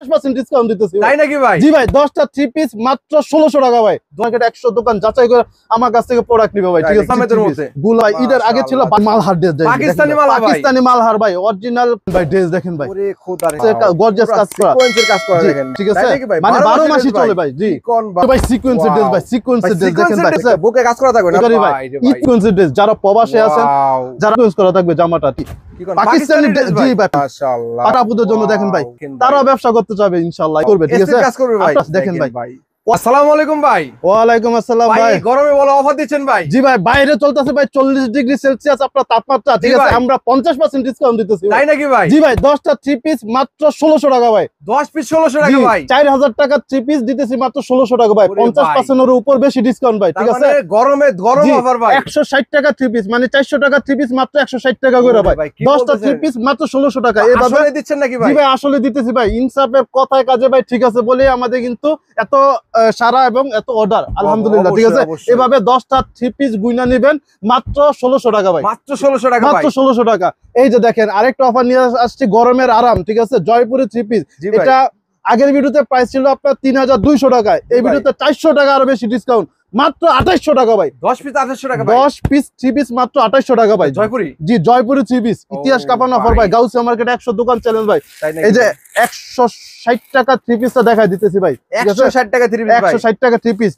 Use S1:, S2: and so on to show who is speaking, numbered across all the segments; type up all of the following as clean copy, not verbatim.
S1: 50% discount দিতেছি।
S2: তাই নাকি ভাই?
S1: জি ভাই, 10টা 3 পিস মাত্র 1600 টাকা ভাই। মার্কেট 100 দোকান যাচাই করে আমার কাছ থেকে প্রোডাক্ট নিবে ভাই, ঠিক আছে?
S2: আমাদের মধ্যে
S1: গুলা ঈদের আগে ছিল মালহার ড্রেস,
S2: পাকিস্তানি মালহার,
S1: পাকিস্তানি মালহার ভাই, অরিজিনাল ভাই ড্রেস দেখেন ভাই,
S2: ওরে খোদা রে,
S1: গর্জিয়াস কাজ করা,
S2: সিকোয়েন্সের কাজ করা দেখেন,
S1: ঠিক আছে? মানে 12 মাসই চলে ভাই। জি ভাই, সিকোয়েন্সের ড্রেস ভাই, সিকোয়েন্সের ড্রেস দেখেন ভাই,
S2: বুকে কাজ করা থাকবে না
S1: ভাই, সিকোয়েন্সের ড্রেস যারা প্রবাসে আছেন, যারা ইউজ করা থাকবে জামাটা পাকিস্তানি। জি ভাই, মাশাআল্লাহ, পাটাপুদের জন্য দেখেন ভাই, তারা ব্যবসা করতে চাবে ইনশাআল্লাহ, করবে, ঠিক আছে?
S2: কাজ করবে ভাই,
S1: দেখেন ভাই।
S2: আসসালামু আলাইকুম ভাই।
S1: ওয়ালাইকুম আসসালাম ভাই।
S2: গরমে বড় অফার দিচ্ছেন ভাই?
S1: জি ভাই, বাইরে চলতেছে ভাই 40 ডিগ্রি সেলসিয়াস আপনার তাপমাত্রা, ঠিক আছে? আমরা 50% ডিসকাউন্ট দিতেছি।
S2: তাই নাকি ভাই?
S1: জি ভাই, 10টা 3 পিস মাত্র 1600 টাকা ভাই।
S2: 10 পিস 1600 টাকা ভাই।
S1: 4000 টাকা 3 পিস দিতেছি মাত্র 1600 টাকা ভাই। 50% এর উপর বেশি ডিসকাউন্ট ভাই, ঠিক আছে?
S2: মানে গরম অফার ভাই।
S1: 160 টাকা 3 পিস, মানে 400 টাকা 3 পিস মাত্র 160 টাকা করে ভাই। 10টা 3 পিস মাত্র 1600 টাকা।
S2: এভাবে দিচ্ছেন নাকি ভাই?
S1: জি ভাই, আসলে দিতেছি ভাই, ইনসাফের কথায় কাজে ভাই, ঠিক আছে? বলে আমাদের কিন্তু এত সারা এবং এত অর্ডার, আলহামদুলিল্লাহ, ঠিক আছে? এভাবে 10টা 3 পিস গুইনা নেবেন মাত্র 1600 টাকা ভাই।
S2: মাত্র 1600 টাকা ভাই,
S1: মাত্র 1600 টাকা। এই যে দেখেন আরেকটা অফার নিয়ে আসছি, গরমের আরাম, ঠিক আছে? জয়পুরের 3 পিস। এটা আগের ভিডিওতে প্রাইস ছিল আপনার 3200 টাকায়, এই ভিডিওতে 400 টাকা আরো বেশি ডিসকাউন্ট, মাত্র 2800 টাকা ভাই।
S2: 10 পিস 2800 টাকা ভাই।
S1: 10 পিস 3 পিস মাত্র 2800 টাকা ভাই।
S2: জয়পুরি?
S1: জি, জয়পুরি 3 পিস, ইতিহাস কাঁপানো অফার ভাই। গাউসিয়া মার্কেট 100 দোকান চ্যালেঞ্জ ভাই। এই যে 160 টাকা 3 পিসটা দেখাই দিতেছি ভাই,
S2: 160 টাকা 3 পিস ভাই।
S1: 160 টাকা 3 পিস,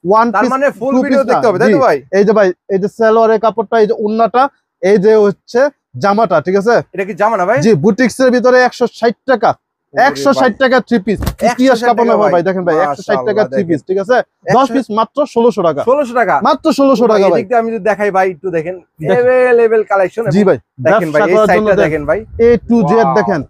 S1: ওয়ান পিস,
S2: তার মানে ফুল ভিডিও দেখতে হবে, তাই তো ভাই?
S1: এই যে ভাই, এই যে সালোয়ারের কাপড়টা, এই যে ওন্নাটা, এই যে হচ্ছে জামাটা, ঠিক আছে?
S2: এটা কি জামা না ভাই?
S1: জি, বুটিক্স এর ভিতরে 160 টাকা, 160 টাকা 3 পিস, ইতিহাস কাঁপানো ভাই। দেখেন ভাই, 160 টাকা 3 পিস, ঠিক আছে? 10 পিস মাত্র 1600 টাকা।
S2: 1600 টাকা,
S1: মাত্র 1600 টাকা ভাই।
S2: আমি যদি দেখাই ভাই, একটু দেখেন, अवेलेबल কালেকশন।
S1: জি ভাই,
S2: দেখেন ভাই, এই সাইডটা দেখেন ভাই,
S1: A to Z দেখেন,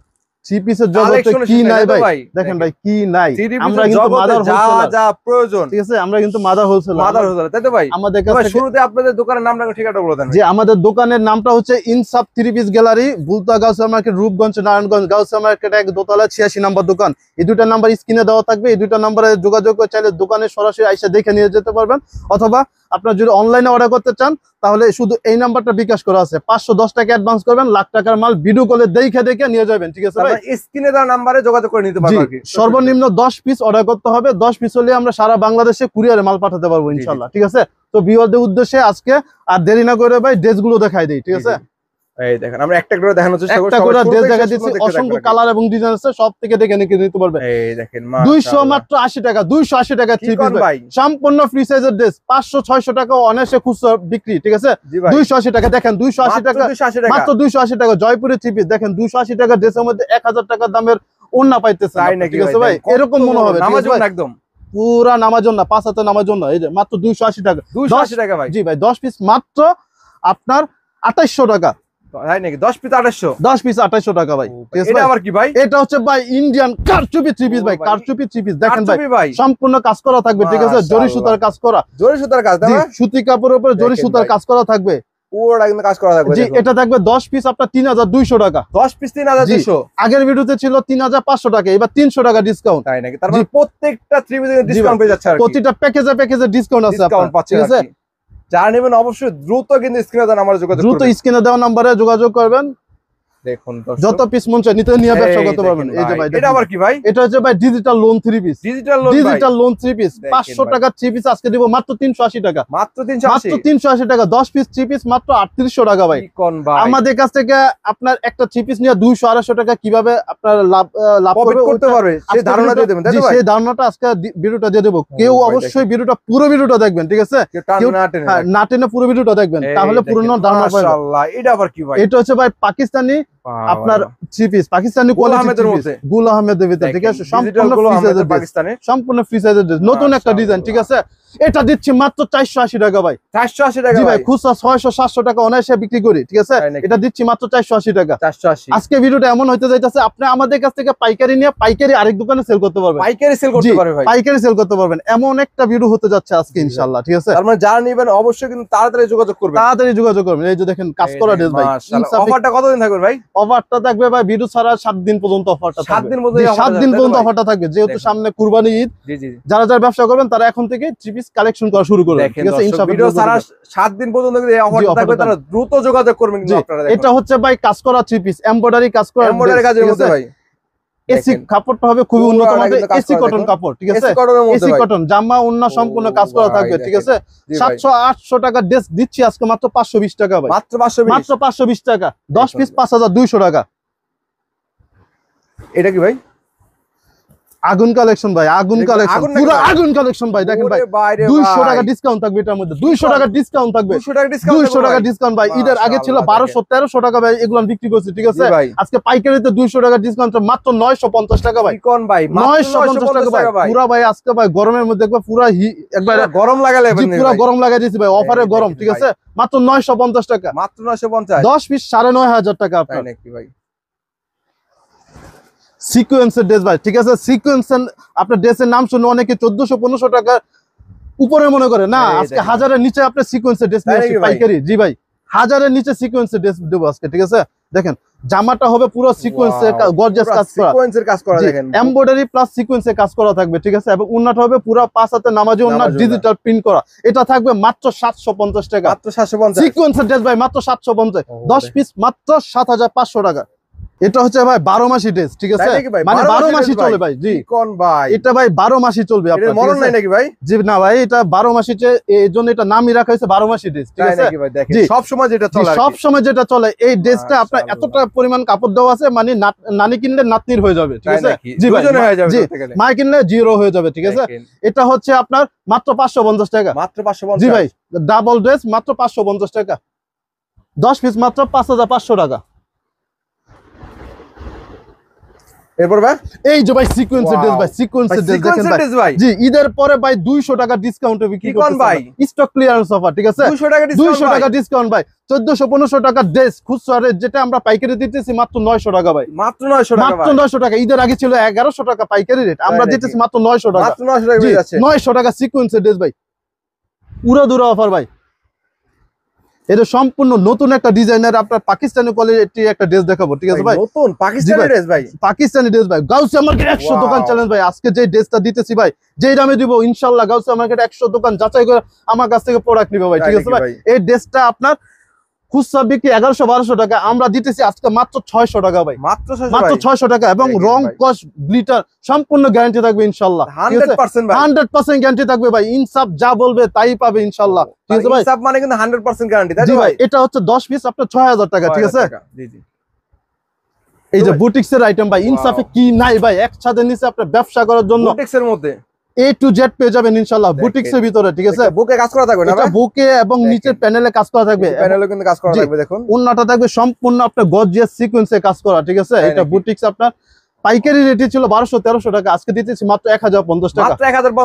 S1: 3 পিসের জগতে কি নাই ভাই, দেখেন ভাই কি নাই। আমরা কিন্তু মাদার হোলসেলার,
S2: যা প্রয়োজন,
S1: ঠিক আছে? আমরা কিন্তু মাদার হোলসেলার,
S2: তাই তো ভাই?
S1: আমাদের কাছে
S2: শুরুতে আপনাদের দোকানের নামটা ঠিকানাটা বলে দেন।
S1: জি, আমাদের দোকানের নামটা হচ্ছে ইনসাফ 3 piece gallery, বুলতা Gausia market, Rupganj, Narayanganj. Gausia market 1 দোতলা 86 নম্বর দোকান। এই দুটো নাম্বার স্ক্রিনে দেওয়া থাকবে, এই দুটো নম্বরে যোগাযোগ করে চাইলে দোকানে সরাসরি আইসা দেখে নিয়ে যেতে পারবেন, অথবা আপনার যদি অনলাইনে অর্ডার করতে চান তাহলে শুধু এই নাম্বারটা বিকাশ করা আছে, 510 টাকা অ্যাডভান্স করবেন, লাখ টাকার মাল ভিডিও কলে দেখে নিয়ে যাবেন, ঠিক আছে ভাই?
S2: স্ক্রিনে দেওয়া নম্বরে যোগাযোগ করে নিতে পারবেন।
S1: সর্বনিম্ন 10 পিস অর্ডার করতে হবে, 10 পিস হলে আমরা সারা বাংলাদেশে কুরিয়ারে মাল পাঠাতে পারবো ইনশাআল্লাহ, ঠিক আছে? তো ভিউয়ারদের উদ্দেশ্যে আজকে আর দেরি না করে ভাই ড্রেসগুলো দেখাই দেই, ঠিক আছে?
S2: এই দেখেন, আমরা একটা করে দেখানোর চেষ্টা করব,
S1: একটা করে ড্রেস দেখা দিচ্ছি, অসংখ্য কালার এবং ডিজাইন আছে, সব থেকে দেখে নিতে পারবেন।
S2: এই দেখেন,
S1: 200 মাত্র 80 টাকা, 280 টাকা 3 পিস ভাই, সম্পূর্ণ ফ্রি সাইজের ড্রেস, 500 600 টাকা অনায়াসে খুচরা বিক্রি, ঠিক আছে? 280 টাকা দেখেন, 280 টাকা, মাত্র 280 টাকা জয়পুরের 3 পিস দেখেন, 280 টাকা ড্রেসের মধ্যে 1000 টাকা দামের ওন্না পাইতেছেন, ঠিক আছে ভাই? এরকম মনে হবে
S2: একদম
S1: পুরা নামার জন্য, 5 হাতে নামার জন্য, এই যে মাত্র 280 টাকা,
S2: 280 টাকা ভাই।
S1: জি ভাই, 10 পিস মাত্র আপনার 2800 টাকা।
S2: তাই নাকি? 10 পিস 2800,
S1: 10 পিস 2800 টাকা ভাই।
S2: এটা আবার কি ভাই?
S1: এটা হচ্ছে ভাই ইন্ডিয়ান কারচুপি 3 পিস ভাই, কারচুপি 3 পিস দেখেন ভাই, সম্পূর্ণ কাজ করা থাকবে, ঠিক আছে? জরি সুতার কাজ করা,
S2: জরি সুতার কাজ,
S1: জি, সুতি কাপড়ের উপরে জরি সুতার কাজ করা থাকবে,
S2: পুরোটা কিন্তু কাজ করা থাকবে।
S1: জি, এটা থাকবে 10 পিস আপনার 3200 টাকা।
S2: 10 পিস 3200।
S1: আগের ভিডিওতে ছিল 3500 টাকা, এবার 300 টাকা ডিসকাউন্ট।
S2: তাই নাকি? তার মানে প্রত্যেকটা 3 পিসে ডিসকাউন্ট পেয়ে যাচ্ছে আর কি,
S1: প্রতিটা প্যাকেজে ডিসকাউন্ট আছে আপনার, ঠিক আছে?
S2: যারা নেবেন অবশ্যই দ্রুত কিন্তু স্ক্রিনে দেওয়া নাম্বারে যোগাযোগ করবেন,
S1: দ্রুত স্ক্রিনে দেওয়া নম্বরে যোগাযোগ করবেন।
S2: দেখুন
S1: যত পিস মন চায় নিতে নিয়ে ব্যবসা করতে পারবেন। এই যে ভাই,
S2: এটা আবার কি ভাই?
S1: এটা হচ্ছে ভাই digital loan 3 piece,
S2: digital loan 3 piece
S1: 500 টাকা 3 পিস আজকে দিব মাত্র 380 টাকা,
S2: মাত্র 380
S1: টাকা। 10 পিস 3 পিস মাত্র 3800 টাকা ভাই। আমাদের কাছ থেকে আপনার একটা 3 পিস নিয়ে 200 250 টাকা কিভাবে আপনার লাভ
S2: করতে পারবে সেই ধারণা দিয়ে দেবেন, তাই তো ভাই?
S1: সেই ধারণাটা আজকে ভিডিওটা দিয়ে দেব। কেউ অবশ্যই ভিডিওটা পুরো ভিডিওটা দেখবেন, ঠিক আছে? না টেনে পুরো ভিডিওটা দেখবেন, তাহলে পুরো ধারণা পাবেন।
S2: মাশাআল্লাহ, এটা আবার কি ভাই?
S1: এটা হচ্ছে ভাই পাকিস্তানি আপনার 3 পিস, পাকিস্তানি কোয়ালিটির মধ্যে, গুল আহমেদের ভিতরে, ঠিক আছে? সম্পূর্ণ ফ্রি সাইজের ড্রেস, নতুন একটা ডিজাইন, ঠিক আছে? এটা দিচ্ছি মাত্র 480 টাকা ভাই।
S2: 480 টাকা
S1: জি ভাই, খুচরা 600 700 টাকা অনায়াসে বিক্রি করি, ঠিক আছে? এটা দিচ্ছি মাত্র 480 টাকা।
S2: 480।
S1: আজকে ভিডিওটা এমন হইতে যাইতাছে, আপনি আমাদের কাছ থেকে পাইকারি নিয়ে পাইকারি আরেক দোকানে সেল করতে পারবেন,
S2: পাইকারি সেল করতে পারবে ভাই,
S1: পাইকারি সেল করতে পারবেন, এমন একটা ভিডিও হতে যাচ্ছে আজকে ইনশাআল্লাহ, ঠিক আছে?
S2: তার মানে যারা নেবেন অবশ্যই কিন্তু তাড়াতাড়ি যোগাযোগ করবেন, এই যে দেখেন কাজ করা ড্রেস ভাই। অফারটা কতদিন থাকবে ভাই?
S1: অফারটা থাকবে ভাই ভিডিও ছাড়া 7 দিন পর্যন্ত অফারটা থাকবে,
S2: 7 দিন পর্যন্ত,
S1: 7 দিন পর্যন্ত অফারটা থাকবে, যেহেতু সামনে কুরবানি ঈদ। যারা ব্যবসা করবেন তারা এখন থেকে 3 পিস কালেকশন করা শুরু করবেন, ঠিক আছে? ইনশাআল্লাহ ভিডিও ছাড়া 7 দিন পর্যন্ত এই অফারটা থাকবে, তারা দ্রুত যোগাযোগ করবেন কিন্তু আপনারা। এটা হচ্ছে ভাই কাজ করা 3 পিস, এমব্রয়ডারি কাজ করা,
S2: এমব্রয়ডারি কাজের মধ্যে ভাই,
S1: এসি কাপড়টা হবে খুবই উন্নত মানের এসি কটন কাপড়, ঠিক আছে, এসি কটন জামা ওন্না সম্পূর্ণ কাজ করা থাকবে, ঠিক আছে। 700-800 টাকা ড্রেস দিচ্ছি আজকে মাত্র 520 টাকা ভাই,
S2: মাত্র
S1: 520 টাকা। 10 পিস 5200 টাকা।
S2: এটা কি ভাই?
S1: আগুন কালেকশন ভাই, আগুন কালেকশন, পুরো আগুন কালেকশন ভাই। দেখেন ভাই 200 টাকা ডিসকাউন্ট থাকবে এটার মধ্যে, 200 টাকা ডিসকাউন্ট থাকবে, 200 টাকা ডিসকাউন্ট ভাই। ঈদের আগে ছিল 1200-1300 টাকা ভাই, এগুলো বিক্রি করছি, ঠিক আছে। আজকে পাইকারিতে 200 টাকা ডিসকাউন্ট মাত্র 950 টাকা ভাই,
S2: কোন ভাই
S1: 950 টাকা ভাই। পুরো ভাই আজকে ভাই গরমের মধ্যে একবার পুরো একবার
S2: গরম লাগালে
S1: পুরো গরম লাগাই দিয়েছি ভাই, অফারে গরম, ঠিক আছে। মাত্র 950 টাকা,
S2: মাত্র 950।
S1: 10 পিস 9500 টাকা আপনার।
S2: নাকি ভাই
S1: সিকোয়েন্সের ড্রেস ভাই, ঠিক আছে। সিকোয়েন্সের আপনার ড্রেসের নাম শুনে অনেকে 1400-1500 টাকা উপরে মনে করে না, আজকে 1000-এর নিচে আপনি সিকোয়েন্সের ড্রেস নিয়ে আসি পাইকারি। জি ভাই 1000-এর নিচে সিকোয়েন্সের ড্রেস দেবো আজকে, ঠিক আছে। দেখেন জামাটা হবে পুরো সিকোয়েন্সের গর্জিয়াস কাজ করা,
S2: সিকোয়েন্সের কাজ করা, দেখেন
S1: এমব্রয়ডারি প্লাস সিকোয়েন্সের কাজ করা থাকবে, ঠিক আছে। এবং উন্নাটা হবে পুরো 5 হাতে নামাজি উন্না, ডিজিটাল প্রিন্ট করা। এটা থাকবে মাত্র 750 টাকা,
S2: মাত্র 750।
S1: সিকোয়েন্সের ড্রেস ভাই মাত্র 750, 10 পিস মাত্র 7500 টাকা। এটা হচ্ছে ভাই 12 মাসি ড্রেস, ঠিক আছে, মানে 12 মাসই চলে ভাই। জি
S2: কোন ভাই?
S1: এটা ভাই 12 মাসই চলবে আপনার,
S2: এটা মরণ নাই নাকি ভাই?
S1: জি না ভাই, এটা 12 মাসি, এইজন্য এটা নামই রাখা হয়েছে 12 মাসি ড্রেস, ঠিক আছে।
S2: জি সব সময় যেটা চলে,
S1: সব সময় যেটা চলে এই ড্রেসটা আপনার এতটা পরিমাণ কাপড় দেওয়া আছে, মানে নানি কিনলে নাতনির হয়ে যাবে, ঠিক আছে। জি ভাই জি মা কিনলে জিরো হয়ে যাবে, ঠিক আছে। এটা হচ্ছে আপনার মাত্র 550 টাকা,
S2: মাত্র 550। জি
S1: ভাই ডাবল ড্রেস মাত্র 550 টাকা, 10 পিস মাত্র 5500 টাকা।
S2: এরপর ভাই
S1: এই যে ভাই সিকোয়েন্সের ড্রেস ভাই, সিকোয়েন্সের ড্রেস দেখেন ভাই। জি ঈদের পরে ভাই 200 টাকা ডিসকাউন্টে বিক্রি করতেছি ভাই, স্টক ক্লিয়ারেন্স অফার, ঠিক আছে। 200 টাকা ডিসকাউন্ট ভাই, 1400-1500 টাকা ড্রেস খুচরা রেট, যেটা আমরা পাইকারি দিতেছি মাত্র 900 টাকা ভাই,
S2: মাত্র 900 টাকা,
S1: মাত্র 900 টাকা। ঈদের আগে ছিল 1100 টাকা পাইকারি রেট, আমরা দিতেছি মাত্র 900 টাকা,
S2: মাত্র 900 টাকা হয়ে যাচ্ছে।
S1: 900 টাকা সিকোয়েন্সের ড্রেস ভাই, পুরো দূর অফার ভাই। এটা সম্পূর্ণ নতুন একটা ডিজাইনের আপনার পাকিস্তানি কোয়ালিটির একটা ড্রেস দেখাবো, ঠিক আছে ভাই।
S2: নতুন পাকিস্তানি ড্রেস ভাই,
S1: পাকিস্তানি ড্রেস ভাই, গাউসিয়া মার্কেট 100 দোকান চ্যালেঞ্জ ভাই। আজকে যে ড্রেসটা দিতেছি ভাই, যেই দামে দিব ইনশাআল্লাহ গাউসিয়া মার্কেট 100 দোকান যাচাই করে আমার কাছ থেকে প্রোডাক্ট নিবে ভাই, ঠিক আছে ভাই। এই ড্রেসটা আপনার খুচরা বিক্রি 1100-1200 টাকা, আমরা দিতেছি আজকে মাত্র 600 টাকা ভাই, মাত্র 600 টাকা। এবং রং কস গ্লিটার সম্পূর্ণ গ্যারান্টি থাকবে ইনশাআল্লাহ, 100% গ্যারান্টি থাকবে ভাই। ইনসাফ যা বলবে তাই পাবে ইনশাআল্লাহ, ঠিক আছে ভাই।
S2: ইনসাফ মানে কিন্তু 100% গ্যারান্টি, তাই
S1: ভাই। এটা হচ্ছে 10 পিস আপনার 6000 টাকা, ঠিক আছে।
S2: জি জি
S1: এই যে বুটিক্সের আইটেম ভাই, ইনসাফে কি নাই ভাই, একসাথে নিচে আপনি ব্যবসা করার জন্য
S2: বুটিক্সের মধ্যে
S1: A to Z পেয়ে যাবেন ইনশাআল্লাহ বুটিক্সের ভিতরে, ঠিক আছে।
S2: বুকে কাজ করা থাকবে না ভাই,
S1: বুকে এবং নিচের প্যানেলে কাজ করা থাকবে,
S2: প্যানেলে কিন্তু কাজ করা থাকবে। দেখুন
S1: ওন্নাটা থাকবে সম্পূর্ণ আপনার গর্জিয়াস সিকোয়েন্সে কাজ করা, ঠিক আছে। এটা বুটিক্স আপনার পাইকারি রেটে ছিল 1200-1300 টাকা, আজকে দিতেছি মাত্র 1050 টাকা,
S2: মাত্র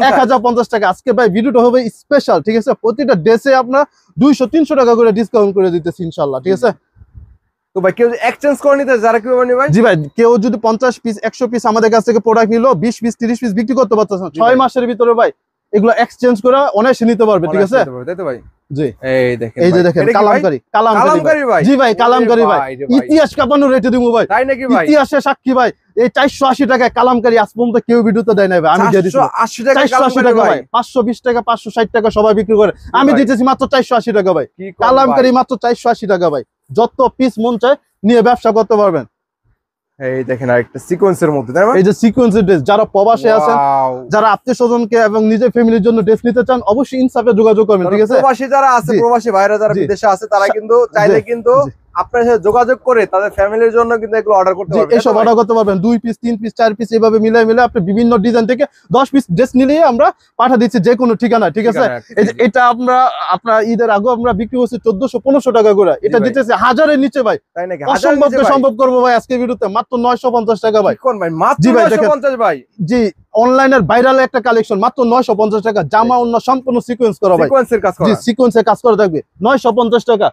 S2: 1050
S1: টাকা। আজকে ভাই ভিডিওটা হবে স্পেশাল, ঠিক আছে। প্রতিটা ড্রেসে আপনার 200-300 টাকা করে ডিসকাউন্ট করে দিতেছি ইনশাআল্লাহ, ঠিক আছে।
S2: তো ভাই কেউ এক্সচেঞ্জ করে নিতে যারা কি মানে ভাই?
S1: জি ভাই, কেউ যদি 50 পিস 100 পিস আমাদের কাছ থেকে প্রোডাক্ট নিলো, 20 পিস 30 পিস বিক্রি করতে পারতেছে 6 মাসের ভিতরে ভাই, এগুলো এক্সচেঞ্জ করে অনায়াসে নিতে পারবে, ঠিক আছে।
S2: তাই তো ভাই।
S1: জি
S2: এই দেখেন,
S1: এই যে দেখেন কালামকারী ভাই। জি ভাই কালামকারী ভাই, ইতিহাস কাঁপানো রেটে দিমু ভাই,
S2: তাই নাকি ভাই?
S1: ইতিহাসে সাক্ষী ভাই। এই 480 টাকায় কালামকারী আজ পর্যন্ত কেউ ভিডিওতে দেয় নাই ভাই, আমি দিয়ে দিছি 480 টাকা ভাই। 520 টাকা 560 টাকা সবাই বিক্রি করে, আমি দিতেছি মাত্র 480 টাকা ভাই। কালামকারী মাত্র 480 টাকা ভাই, যত পিস মন চায় নিয়ে ব্যবসা করতে পারবেন।
S2: এই দেখেন আরেকটা সিকোয়েন্সের মধ্যে, তাই না?
S1: এই যে সিকোয়েন্সের ড্রেস, যারা প্রবাসে আছেন, যারা আত্মীয়-স্বজনকে এবং নিজের ফ্যামিলির জন্য ড্রেস নিতে চান, অবশ্যই ইনসাফে যোগাযোগ করবেন, ঠিক আছে।
S2: প্রবাসী যারা আছে, প্রবাসী ভাইরা যারা বিদেশে আছে, তারা কিন্তু চাইলে কিন্তু আপনার সাথে যোগাযোগ করে তাদের ফ্যামিলির জন্য কিন্তু এগুলো অর্ডার করতে পারবেন,
S1: এসব অর্ডার করতে পারবেন। 2 পিস 3 পিস 4 পিস এভাবে মিলাই আপনি বিভিন্ন ডিজাইন থেকে 10 পিস ড্রেস নিলেই আমরা পাঠা দিচ্ছি যে কোনো ঠিকানা, ঠিক আছে। এই যে এটা আমরা আপনার ঈদের আগে আমরা বিক্রি করছি 1400-1500 টাকা করে, এটা দিতেছি 1000-এর নিচে ভাই,
S2: তাই নাকি?
S1: অসম্ভবকে সম্ভব করবো ভাই আজকে ভিডিওতে মাত্র 950 টাকা ভাই।
S2: কোন ভাই? মাত্র 950 ভাই।
S1: জি অনলাইনের ভাইরাল একটা কালেকশন, মাত্র 950 টাকা। জামা অন্য সম্পূর্ণ সিকোয়েন্স করা ভাই,
S2: সিকোয়েন্সের কাজ করা,
S1: জি সিকোয়েন্সের কাজ করা থাকবে, 950 টাকা।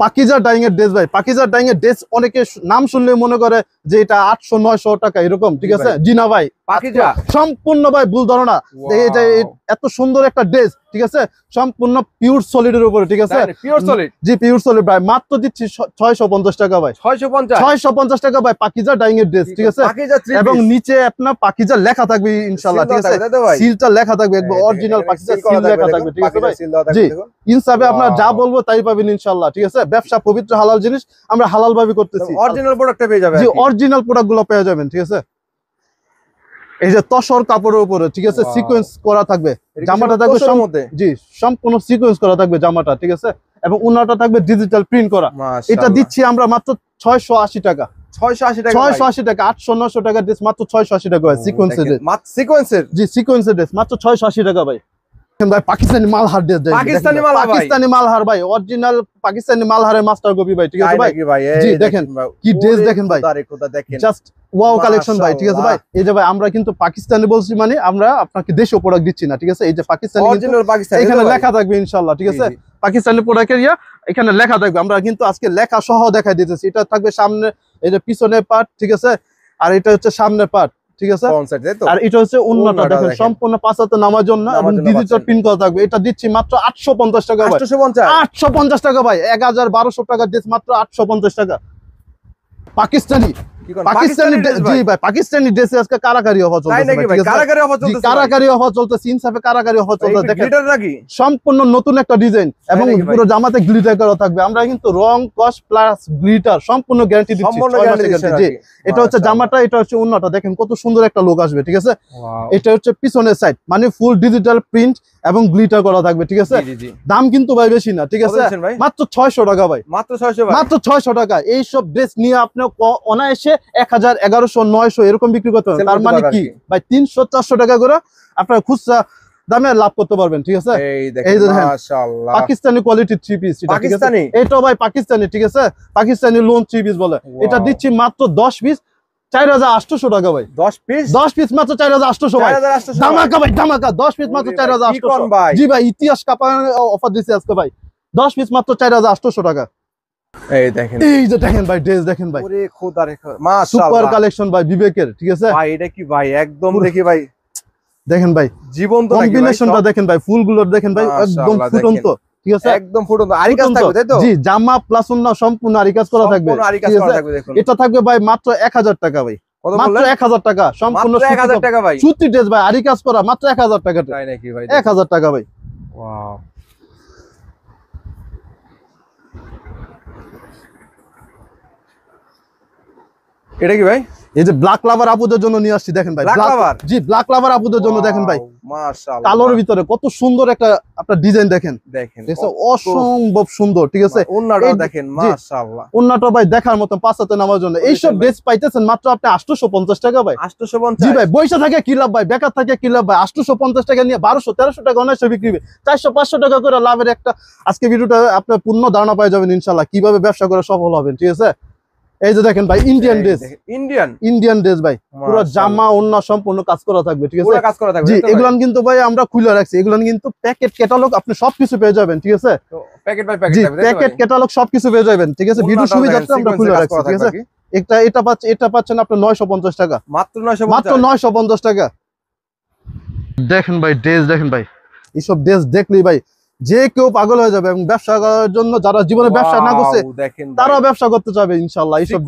S1: পাকিজা ডাইং এর ড্রেস ভাই, পাকিজা ডাইং এর ড্রেস অনেকে নাম শুনলে মনে করে যে এটা 800-900 টাকা এরকম, ঠিক আছে। জি না ভাই,
S2: পাকিজা
S1: সম্পূর্ণ ভাই ভুল ধারণা। এই যে এত সুন্দর একটা ড্রেস, ঠিক আছে, সম্পূর্ণ পিওর সলিড এর উপরে, ঠিক আছে,
S2: পিওর সলিড,
S1: জি পিওর সলিড ভাই, মাত্র দিচ্ছি 650 টাকা ভাই, 650 টাকা ভাই, পাকিজা ডাইং এর ড্রেস, ঠিক আছে, এবং নিচে আপনার পাকিজা লেখা থাকবে ইনশাআল্লাহ, ঠিক আছে, সিলটা লেখা থাকবে, একদম অরিজিনাল পাকিজা সিল লেখা থাকবে, ঠিক আছে ভাই, জি ইনসাফে আপনারা যা বলবো তাই পাবেন ইনশাআল্লাহ, ঠিক আছে, ব্যবসা পবিত্র হালাল জিনিস, আমরা হালাল ভাবে করতেছি,
S2: অরিজিনাল প্রোডাক্টটা পেয়ে যাবেন,
S1: জি অরিজিনাল প্রোডাক্ট গুলো পেয়ে যাবেন, ঠিক আছে। এই যে তসর কাপড়ের উপরে, ঠিক আছে, সিকোয়েন্স করা থাকবে, জামাটা থাকবে জি সম্পূর্ণ সিকোয়েন্স করা থাকবে জামাটা, ঠিক আছে, এবং ওনাটা থাকবে ডিজিটাল প্রিন্ট করা। এটা দিচ্ছি আমরা মাত্র 680 টাকা, 680 টাকা, 800-900 টাকা ড্রেস মাত্র 680 টাকা ভাই, সিকোয়েন্সের জি সিকোয়েন্সের ড্রেস মাত্র 680 টাকা ভাই। ভাই পাকিস্তানি মালহার ড্রেস, পাকিস্তানি মালহার ভাই, অরিজিনাল পাকিস্তানি মালহারের মাস্টার কপি ভাই, ঠিক আছে ভাই, জি দেখেন কি ড্রেস দেখেন ভাই, জাস্ট ওয়াও কালেকশন ভাই, ঠিক আছে ভাই। এই যে ভাই আমরা কিন্তু পাকিস্তানি বলছি, মানে আমরা আপনাকে দেশীয় প্রোডাক্ট দিচ্ছি না, ঠিক আছে, এই যে পাকিস্তানি এখানে লেখা থাকবে ইনশাআল্লাহ, ঠিক আছে, পাকিস্তানি প্রোডাক্টের এখানে লেখা থাকবে, আমরা কিন্তু আজকে লেখা সহ দেখাই দিতেছি। এটা থাকবে সামনে, এই যে পিছনের পার্ট, ঠিক আছে, আর এটা হচ্ছে সামনের পার্ট, ঠিক আছে, আর এটা হচ্ছে ওন্নাটা দেখেন সম্পূর্ণ 5 হাতে নামার জন্য এবং ডিজিটাল প্রিন্ট করা থাকবে। এটা দিচ্ছি মাত্র 850 টাকা ভাই, 850 টাকা ভাই, 1200 টাকা ড্রেস মাত্র 850 টাকা। পাকিস্তানি জি ভাই, পাকিস্তানি ড্রেসে আজকে কারাকারি অফার চলতেছে, কারাকারি অফার চলতেছে, ইনসাফে কারাকারি অফার চলতেছে, দেখেন সম্পূর্ণ নতুন একটা ডিজাইন এবং পুরো জামাতে গ্লিটার করা থাকবে। আমরা কিন্তু রং কস প্লাস গ্লিটার সম্পূর্ণ গ্যারান্টি দিচ্ছি, জি। এটা হচ্ছে জামাটা, এটা হচ্ছে ওন্নাটা, দেখেন কত সুন্দর একটা লুক আসবে, ঠিক আছে। এটা হচ্ছে পিছনের সাইড, মানে ফুল ডিজিটাল প্রিন্ট এবং গ্লিটার করা থাকবে, ঠিক আছে। দাম কিন্তু ভাই বেশি না, ঠিক আছে, মাত্র 600 টাকা ভাই, মাত্র 600 টাকা। এই সব ড্রেস নিয়ে আপনি অনায়াসে 1000, 1100, 900 এরকম বিক্রি করতে পারবেন। তার মানে কি ভাই 300-400 টাকা করে আপনার খুচরা দামে লাভ করতে পারবেন, ঠিক আছে। এই যে মাশাআল্লাহ পাকিস্তানি কোয়ালিটির থ্রি পিস, পাকিস্তানি, এটা ভাই পাকিস্তানি, ঠিক আছে, পাকিস্তানি লোন থ্রি পিস বলে। এটা দিচ্ছি মাত্র 10 পিস 4800 টাকা ভাই, 10 পিস মাত্র 4800 ভাই, ধামাকা ভাই, ধামাকা, 10 পিস মাত্র 4800 জি ভাই, ইতিহাস কাঁপানো অফার দিচ্ছি আজকে ভাই, 10 পিস মাত্র 4800 টাকা। এই দেখেন, এই যে দেখেন ভাই ড্রেস দেখেন ভাই, ওরে খোদা রে মাশাআল্লাহ, সুপার কালেকশন ভাই বিবেকের, ঠিক আছে ভাই। এটা কি ভাই একদম দেখি ভাই, দেখেন ভাই জীবন্ত কম্বিনেশনটা দেখেন ভাই, ফুলগুলো দেখেন ভাই একদম ফুটন্ত, ঠিক আছে, একদম ফুটন্ত আরি কাজ থাকবে, তাই তো, জি জামা প্লাস ওন্না সম্পূর্ণ আরি কাজ করা থাকবে, এটা থাকবে ভাই মাত্র 1000 টাকা ভাই, মাত্র 1000 টাকা, সম্পূর্ণ 1000 টাকা ভাই, সুতি ড্রেস ভাই, আরি কাজ করা, মাত্র 1000 টাকা, তাই নাকি ভাই, 1000 টাকা ভাই। ওয়াও, এটা কি ভাই, এই যে ব্ল্যাক লাভার আপুদের জন্য নিয়ে আসছি, দেখেন ভাই, জি ব্ল্যাক লাভার আপুদের জন্য দেখেন ভাই, মাশাআল্লাহ কালোর ভিতরে কত সুন্দর একটা আপনার ডিজাইন দেখেন, অসম্ভব সুন্দর, ঠিক আছে, ওন্নাটা দেখেন মাশাআল্লাহ, ওন্নাটা ভাই দেখার মতো, 5 হাতে নামার জন্য। এই সব ড্রেস পাইতেছেন মাত্র আপনি 850 টাকা ভাই, 850, জি ভাই, বইসা থাকে কি লাভ ভাই, বেকার থাকে কি লাভ ভাই, 850 টাকা নিয়ে 1200-1300 টাকা অনায়াসে বিক্রি হবে, 400-500 টাকা করে লাভের একটা আজকে ভিডিওটা আপনার পূর্ণ ধারণা পাওয়া যাবেন ইনশাআল্লাহ, কিভাবে ব্যবসা করে সফল হবেন, ঠিক আছে। এই যে দেখেন ভাই ইন্ডিয়ান ড্রেস, ইন্ডিয়ান ড্রেস ভাই, পুরো জামা ওন্না সম্পূর্ণ কাজ করা থাকবে, ঠিক আছে, পুরো কাজ করা থাকবে, জি। এগুলান কিন্তু ভাই আমরা খুলে রাখছি, এগুলান কিন্তু প্যাকেট ক্যাটালগ আপনি সবকিছু পেয়ে যাবেন, ঠিক আছে, প্যাকেট বাই প্যাকেট থাকবে, প্যাকেট ক্যাটালগ সবকিছু পেয়ে যাবেন, ঠিক আছে, ভিডিও সুবিধার্থে আমরা খুলে রাখছি, ঠিক আছে। এটা পাচ্ছেন আপনি 950 টাকা, মাত্র 950 টাকা। দেখেন ভাই ড্রেস দেখেন ভাই, এইসব ড্রেস দেখলেই ভাই যে কেউ পাগল হয়ে যাবে, এবং ব্যবসা করার জন্য যারা জীবনে ব্যবসা না করছে তারাও ব্যবসা করতে চাবে ইনশাআল্লাহ। এইসব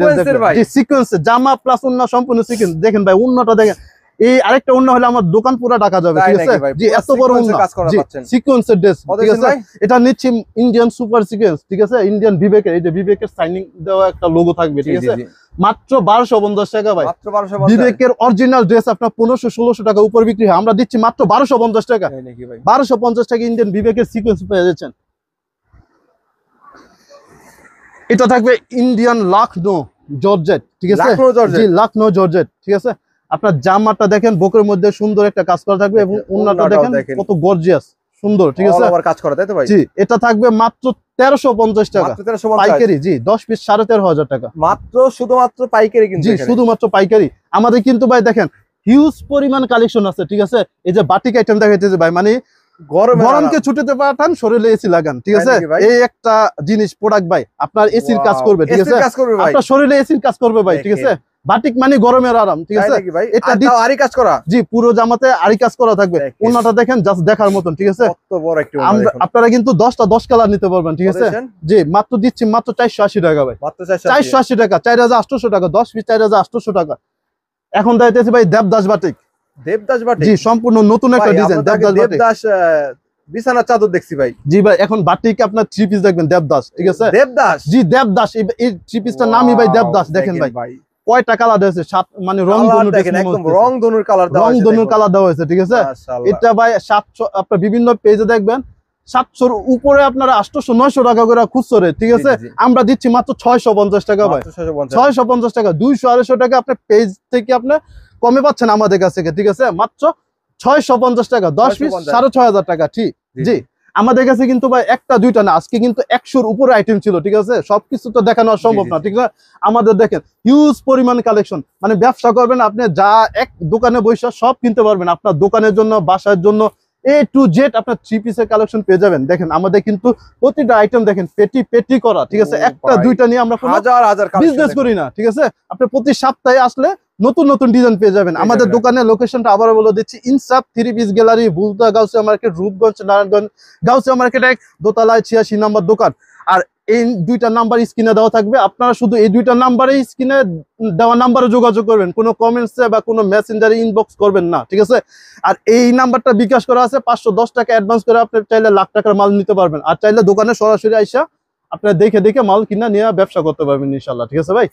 S1: সিকোয়েন্স জামা প্লাস ওন্না সম্পূর্ণ সিকোয়েন্স, দেখেন ভাই ওন্নাটা দেখেন, এই আরেকটা ওন্না হলে আমার দোকান পুরো ঢাকা যাবে, ঠিক আছে, জি এত বড় ওন্না, জি সিকোয়েন্সের ড্রেস, ঠিক আছে। এটা নিচ্ছি ইন্ডিয়ান সুপার সিকোয়েন্স, ঠিক আছে, ইন্ডিয়ান বিবেকের, এই যে বিবেকের সাইনিং দেওয়া একটা লোগো থাকবে, ঠিক আছে, মাত্র 1250 টাকা ভাই, বিবেকের অরিজিনাল ড্রেস আপনার 1500-1600 টাকা উপর বিক্রি হয়, আমরা দিচ্ছি মাত্র 1250 টাকা, 1250 টাকা ইন্ডিয়ান বিবেকের সিকোয়েন্স পেয়ে যাচ্ছেন। এটা থাকবে ইন্ডিয়ান লাখনো জর্জেট, ঠিক আছে, জি লাখনো জর্জেট, ঠিক আছে। আপনার জামাটা দেখেন বুকের মধ্যে সুন্দর একটা কাজ করা থাকবে, এবং ওন্নাটা দেখেন কত গর্জিয়াস সুন্দর, ঠিক আছে, আবার কাজ করা, তাই তো ভাই, জি। এটা থাকবে মাত্র 1350 টাকা পাইকারি, জি 10 পিস 15,500 টাকা মাত্র, শুধুমাত্র পাইকারি, কিন্তু জি শুধুমাত্র পাইকারি। আমাদের কিন্তু ভাই দেখেন হিউজ পরিমাণ কালেকশন আছে, ঠিক আছে। এই যে বাটিক আইটেম দেখাইতেছে ভাই, মানে গরমকে ছুটিতে পাঠান, শরীরে এসি লাগান, ঠিক আছে, এই একটা জিনিস প্রোডাক্ট ভাই আপনার এসির কাজ করবে, ঠিক আছে, আপনার শরীরে এসির কাজ করবে ভাই, ঠিক আছে। বাটিক মানে গরমের আরাম, ঠিক
S2: তাই
S1: আছে।
S2: নাকি ভাই?
S1: এটা
S2: আর তাও আরি কাজ করা?
S1: জি, পুরো জামাতে আরি কাজ করা থাকবে।
S2: দেখেন।
S1: ওন্নাটা দেখেন, জাস্ট দেখার মতন, ঠিক আছে।
S2: কত বড় একটা ওড়না দেখুন।
S1: আপনারা কিন্তু 10টা 10 কালার নিতে পারবেন, ঠিক আছে।
S2: বলেছেন?
S1: জি, মাত্র দিচ্ছি মাত্র 480 টাকা ভাই।
S2: মাত্র 480
S1: 480 টাকা, 4800 টাকা, 10 পিস 4800 টাকা। এখন দিতেছি ভাই দেবদাস বাটিক।
S2: দেবদাস বাটিক?
S1: জি, সম্পূর্ণ নতুন একটা
S2: ভাই,
S1: ডিজাইন
S2: আমরা তো আগে
S1: দেবদাস বাটিক।
S2: দেবদাস বিছানার চাদর দেখছি ভাই।
S1: জি ভাই, এখন বাটিক আপনার 3 পিস দেখবেন দেবদাস, ঠিক আছে।
S2: দেবদাস?
S1: জি, দেবদাস, এই 3 পিসটার নামই ভাই দেবদাস। দেখেন ভাই কয়টা কালার দেওয়া হয়েছে, 7 মানে রং
S2: কালার
S1: ধনু
S2: দেখেন, একদম রং ধনুর কালার দেওয়া
S1: রং
S2: আছে
S1: ধনুর
S2: দেখুন।
S1: কালার দেওয়া হয়েছে, ঠিক আছে।
S2: মাশাআল্লাহ।
S1: এটা ভাই 700, আপনার বিভিন্ন পেজে দেখবেন 700 এর উপরে আপনারা 800 900 টাকা করে খুচরো, ঠিক আছে।
S2: জি, জি।
S1: আমরা দিচ্ছি মাত্র 650 টাকা ভাই।
S2: মাত্র 650।
S1: 650 টাকা, 200 250 টাকা আপনার পেজ থেকে আপনি কমে পাচ্ছেন আমাদের কাছ থেকে, ঠিক আছে। মাত্র 650 টাকা, 10 পিস 6500 টাকা, ঠিক। জি, আমাদের কাছে কিন্তু ভাই একটা দুইটা না, আজকে কিন্তু 100-র উপরে আইটেম ছিল, ঠিক আছে। সবকিছু তো দেখানো সম্ভব না, ঠিক আছে। আমাদের দেখেন হিউজ পরিমাণ কালেকশন, মানে ব্যবসা করবেন আপনি, যা এক দোকানে বসে সব কিনতে পারবেন আপনার দোকানের জন্য, বাসার জন্য, A to Z আপনার 3 পিসের কালেকশন পেয়ে যাবেন। দেখেন আমাদের কিন্তু প্রতিটা আইটেম দেখেন পেটি পেটি করা, ঠিক আছে। একটা দুইটা নিয়ে আমরা কোনো
S2: হাজার হাজার
S1: বিজনেস করি না, ঠিক আছে। আপনি প্রতি সপ্তাহে আসলে নতুন নতুন ডিজাইন পেয়ে যাবেন। আমাদের দোকানের লোকেশনটা আবারও বলে দিচ্ছি, ইনসাফ 3 piece gallery, বুলতা Gausia market, Rupganj Narayanganj. Gausia market 1 দোতলায় 86 নম্বর দোকান। আর এই দুইটা নাম্বার স্ক্রিনে দেওয়া থাকবে, আপনারা শুধু এই দুইটা নাম্বারে, স্ক্রিনে দেওয়া নাম্বারে যোগাযোগ করবেন, কোনো কমেন্টসে বা কোনো মেসেঞ্জারে ইনবক্স করবেন না, ঠিক আছে। আর এই নাম্বারটা বিকাশ করা আছে, 510 টাকা অ্যাডভান্স করে আপনি চাইলে লাখ টাকার মাল নিতে পারবেন। আর চাইলে দোকানে সরাসরি আইসা আপনারা দেখে দেখে মাল কিনা নিয়ে ব্যবসা করতে পারবেন ইনশাআল্লাহ, ঠিক আছে ভাই।